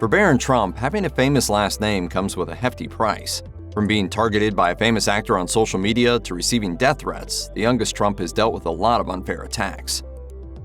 For Barron Trump, having a famous last name comes with a hefty price. From being targeted by a famous actor on social media to receiving death threats, the youngest Trump has dealt with a lot of unfair attacks.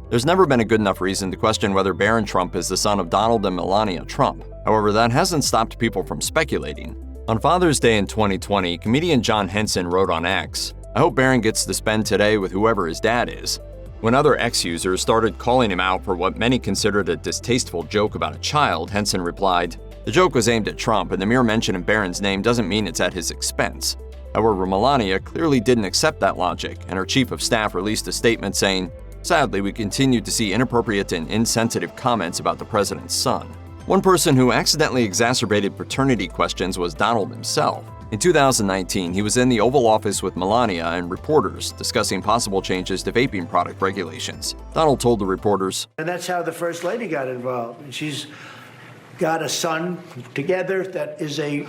There's never been a good enough reason to question whether Barron Trump is the son of Donald and Melania Trump. However, that hasn't stopped people from speculating. On Father's Day in 2020, comedian John Henson wrote on X, "I hope Barron gets to spend today with whoever his dad is." When other X users started calling him out for what many considered a distasteful joke about a child, Henson replied, "The joke was aimed at Trump, and the mere mention of Barron's name doesn't mean it's at his expense." However, Melania clearly didn't accept that logic, and her chief of staff released a statement saying, "Sadly, we continue to see inappropriate and insensitive comments about the president's son." One person who accidentally exacerbated paternity questions was Donald himself. In 2019, he was in the Oval Office with Melania and reporters discussing possible changes to vaping product regulations. Donald told the reporters, "And that's how the First Lady got involved. And she's got a son together that is a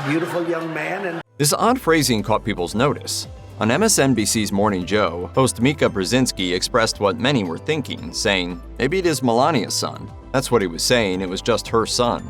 beautiful young man." And this odd phrasing caught people's notice. On MSNBC's Morning Joe, host Mika Brzezinski expressed what many were thinking, saying, "Maybe it is Melania's son." That's what he was saying, it was just her son.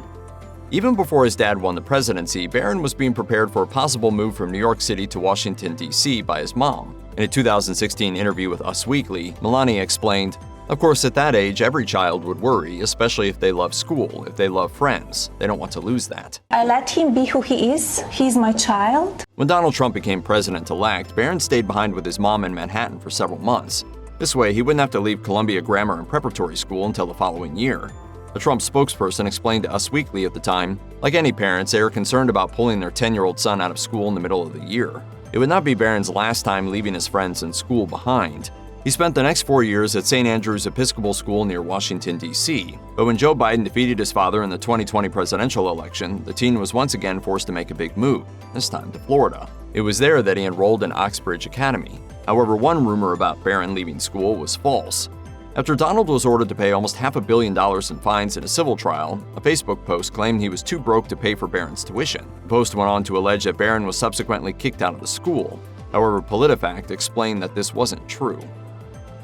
Even before his dad won the presidency, Barron was being prepared for a possible move from New York City to Washington, D.C. by his mom. In a 2016 interview with Us Weekly, Melania explained, "Of course, at that age, every child would worry, especially if they love school, if they love friends. They don't want to lose that. I let him be who he is. He's my child." When Donald Trump became president-elect, Barron stayed behind with his mom in Manhattan for several months. This way, he wouldn't have to leave Columbia Grammar and Preparatory School until the following year. A Trump spokesperson explained to Us Weekly at the time, like any parents, they are concerned about pulling their 10-year-old son out of school in the middle of the year. It would not be Barron's last time leaving his friends and school behind. He spent the next 4 years at St. Andrew's Episcopal School near Washington, D.C. But when Joe Biden defeated his father in the 2020 presidential election, the teen was once again forced to make a big move, this time to Florida. It was there that he enrolled in Oxbridge Academy. However, one rumor about Barron leaving school was false. After Donald was ordered to pay almost $500 million in fines in a civil trial, a Facebook post claimed he was too broke to pay for Barron's tuition. The post went on to allege that Barron was subsequently kicked out of the school. However, PolitiFact explained that this wasn't true.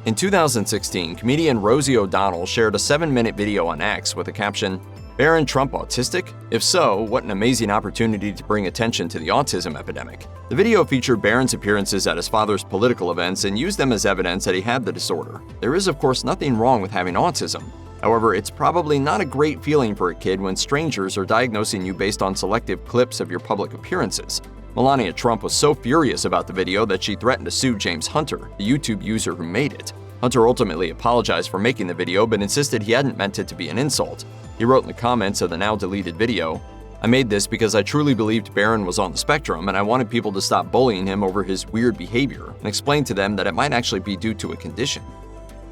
In 2016, comedian Rosie O'Donnell shared a 7-minute video on X with the caption, "Barron Trump autistic? If so, what an amazing opportunity to bring attention to the autism epidemic." The video featured Barron's appearances at his father's political events and used them as evidence that he had the disorder. There is, of course, nothing wrong with having autism. However, it's probably not a great feeling for a kid when strangers are diagnosing you based on selective clips of your public appearances. Melania Trump was so furious about the video that she threatened to sue James Hunter, the YouTube user who made it. Hunter ultimately apologized for making the video but insisted he hadn't meant it to be an insult. He wrote in the comments of the now-deleted video, "I made this because I truly believed Barron was on the spectrum and I wanted people to stop bullying him over his weird behavior and explain to them that it might actually be due to a condition."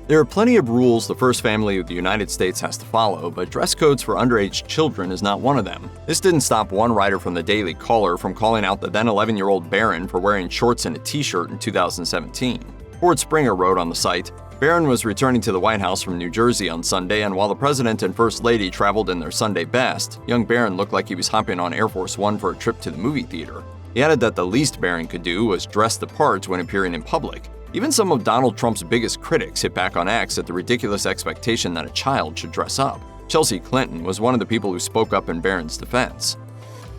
There are plenty of rules the first family of the United States has to follow, but dress codes for underage children is not one of them. This didn't stop one writer from the Daily Caller from calling out the then 11-year-old Barron for wearing shorts and a t-shirt in 2017. Ford Springer wrote on the site, "Barron was returning to the White House from New Jersey on Sunday, and while the President and First Lady traveled in their Sunday best, young Barron looked like he was hopping on Air Force One for a trip to the movie theater." He added that the least Barron could do was dress the part when appearing in public. Even some of Donald Trump's biggest critics hit back on X at the ridiculous expectation that a child should dress up. Chelsea Clinton was one of the people who spoke up in Barron's defense.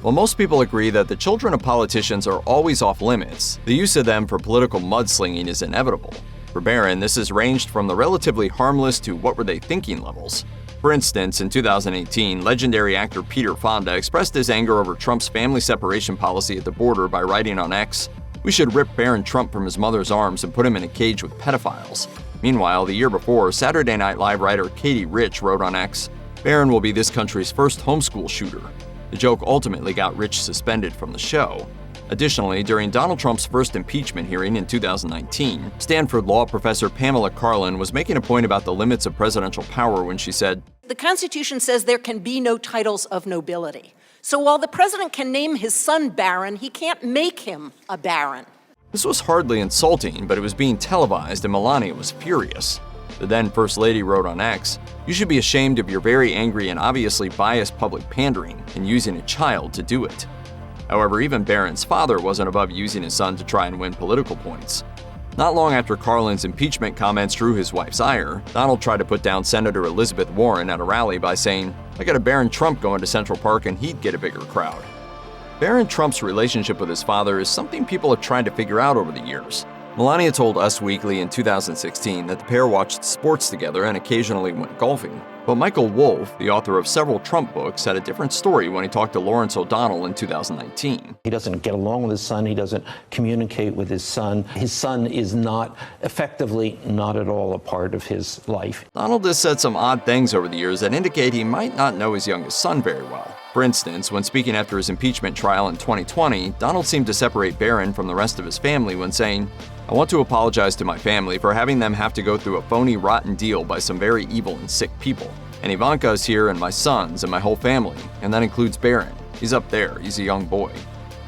While most people agree that the children of politicians are always off limits, the use of them for political mudslinging is inevitable. For Barron, this has ranged from the relatively harmless to what were they thinking levels. For instance, in 2018, legendary actor Peter Fonda expressed his anger over Trump's family separation policy at the border by writing on X, "We should rip Barron Trump from his mother's arms and put him in a cage with pedophiles." Meanwhile, the year before, Saturday Night Live writer Katie Rich wrote on X, "Barron will be this country's first homeschool shooter." The joke ultimately got Rich suspended from the show. Additionally, during Donald Trump's first impeachment hearing in 2019, Stanford law professor Pamela Karlan was making a point about the limits of presidential power when she said, "The Constitution says there can be no titles of nobility. So while the president can name his son Barron, he can't make him a baron." This was hardly insulting, but it was being televised and Melania was furious. The then First Lady wrote on X, "You should be ashamed of your very angry and obviously biased public pandering and using a child to do it." However, even Barron's father wasn't above using his son to try and win political points. Not long after Carlin's impeachment comments drew his wife's ire, Donald tried to put down Senator Elizabeth Warren at a rally by saying, "I got a Barron Trump going to Central Park and he'd get a bigger crowd." Barron Trump's relationship with his father is something people have tried to figure out over the years. Melania told Us Weekly in 2016 that the pair watched sports together and occasionally went golfing. But Michael Wolff, the author of several Trump books, had a different story when he talked to Lawrence O'Donnell in 2019. He doesn't get along with his son. He doesn't communicate with his son. His son is not at all a part of his life. Donald has said some odd things over the years that indicate he might not know his youngest son very well. For instance, when speaking after his impeachment trial in 2020, Donald seemed to separate Barron from the rest of his family when saying, "I want to apologize to my family for having them have to go through a phony, rotten deal by some very evil and sick people. And Ivanka is here and my sons and my whole family, and that includes Barron. He's up there, he's a young boy."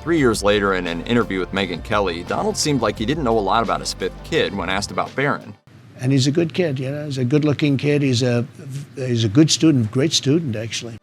3 years later, in an interview with Megyn Kelly, Donald seemed like he didn't know a lot about his fifth kid when asked about Barron. And he's a good kid, he's a good-looking kid. He's a good student, great student, actually.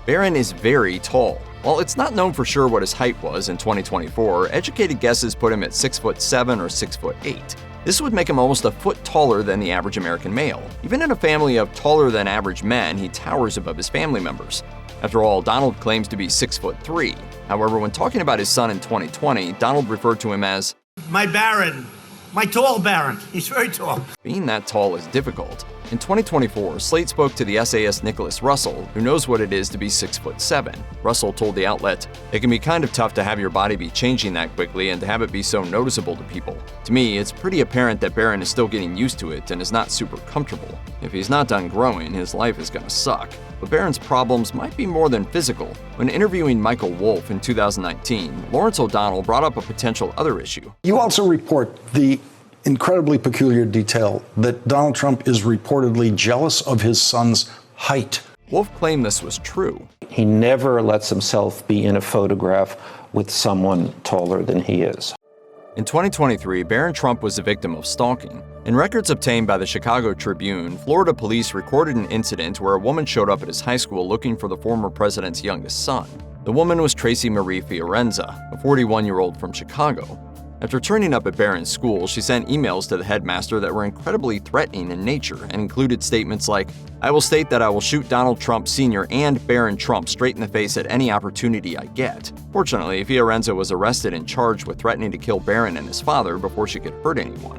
Barron is very tall. While it's not known for sure what his height was in 2024, educated guesses put him at 6'7" or 6'8". This would make him almost a foot taller than the average American male. Even in a family of taller than average men, he towers above his family members. After all, Donald claims to be 6'3". However, when talking about his son in 2020, Donald referred to him as My Barron, my tall Barron. He's very tall. being that tall is difficult. In 2024, Slate spoke to the essayist Nicholas Russell, who knows what it is to be 6'7". Russell told the outlet, "It can be kind of tough to have your body be changing that quickly and to have it be so noticeable to people. To me, it's pretty apparent that Barron is still getting used to it and is not super comfortable. If he's not done growing, his life is gonna suck." But Barron's problems might be more than physical. When interviewing Michael Wolff in 2019, Lawrence O'Donnell brought up a potential other issue. You also report the incredibly peculiar detail that Donald Trump is reportedly jealous of his son's height. Wolff claimed this was true. He never lets himself be in a photograph with someone taller than he is. In 2023, Barron Trump was the victim of stalking. In records obtained by the Chicago Tribune, Florida police recorded an incident where a woman showed up at his high school looking for the former president's youngest son. The woman was Tracy Marie Fiorenza, a 41-year-old from Chicago. After turning up at Barron's school, she sent emails to the headmaster that were incredibly threatening in nature and included statements like, "I will state that I will shoot Donald Trump Sr. and Barron Trump straight in the face at any opportunity I get." Fortunately, Fiorenza was arrested and charged with threatening to kill Barron and his father before she could hurt anyone.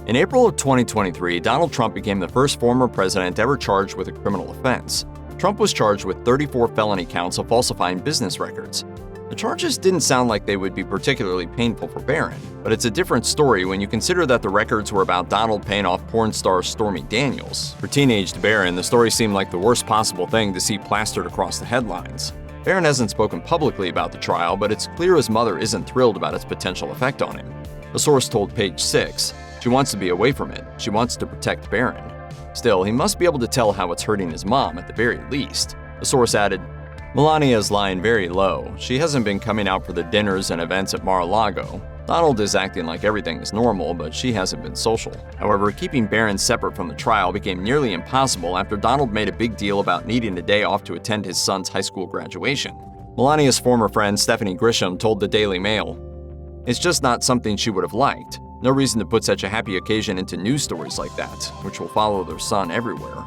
In April of 2023, Donald Trump became the first former president ever charged with a criminal offense. Trump was charged with 34 felony counts of falsifying business records. The charges didn't sound like they would be particularly painful for Barron, but it's a different story when you consider that the records were about Donald paying off porn star Stormy Daniels. For teenaged Barron, the story seemed like the worst possible thing to see plastered across the headlines. Barron hasn't spoken publicly about the trial, but it's clear his mother isn't thrilled about its potential effect on him. A source told Page 6, "She wants to be away from it. She wants to protect Barron." Still, he must be able to tell how it's hurting his mom at the very least. The source added, "Melania is lying very low. She hasn't been coming out for the dinners and events at Mar-a-Lago. Donald is acting like everything is normal, but she hasn't been social." However, keeping Barron separate from the trial became nearly impossible after Donald made a big deal about needing a day off to attend his son's high school graduation. Melania's former friend Stephanie Grisham told the Daily Mail, "It's just not something she would have liked. No reason to put such a happy occasion into news stories like that, which will follow their son everywhere."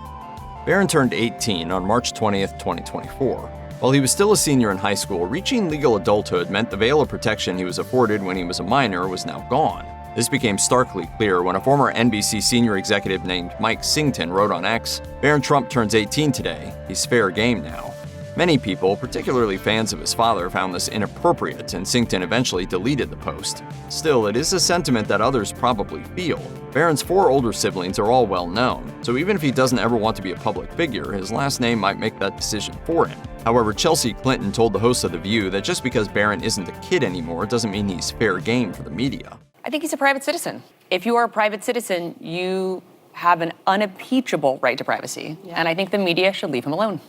Barron turned 18 on March 20th, 2024. While he was still a senior in high school, reaching legal adulthood meant the veil of protection he was afforded when he was a minor was now gone. This became starkly clear when a former NBC senior executive named Mike Singleton wrote on X, "Barron Trump turns 18 today. He's fair game now." Many people, particularly fans of his father, found this inappropriate, and Singleton eventually deleted the post. Still, it is a sentiment that others probably feel. Barron's 4 older siblings are all well known, so even if he doesn't ever want to be a public figure, his last name might make that decision for him. However, Chelsea Clinton told the host of The View that just because Barron isn't a kid anymore doesn't mean he's fair game for the media. I think he's a private citizen. If you are a private citizen, you have an unimpeachable right to privacy, and I think the media should leave him alone.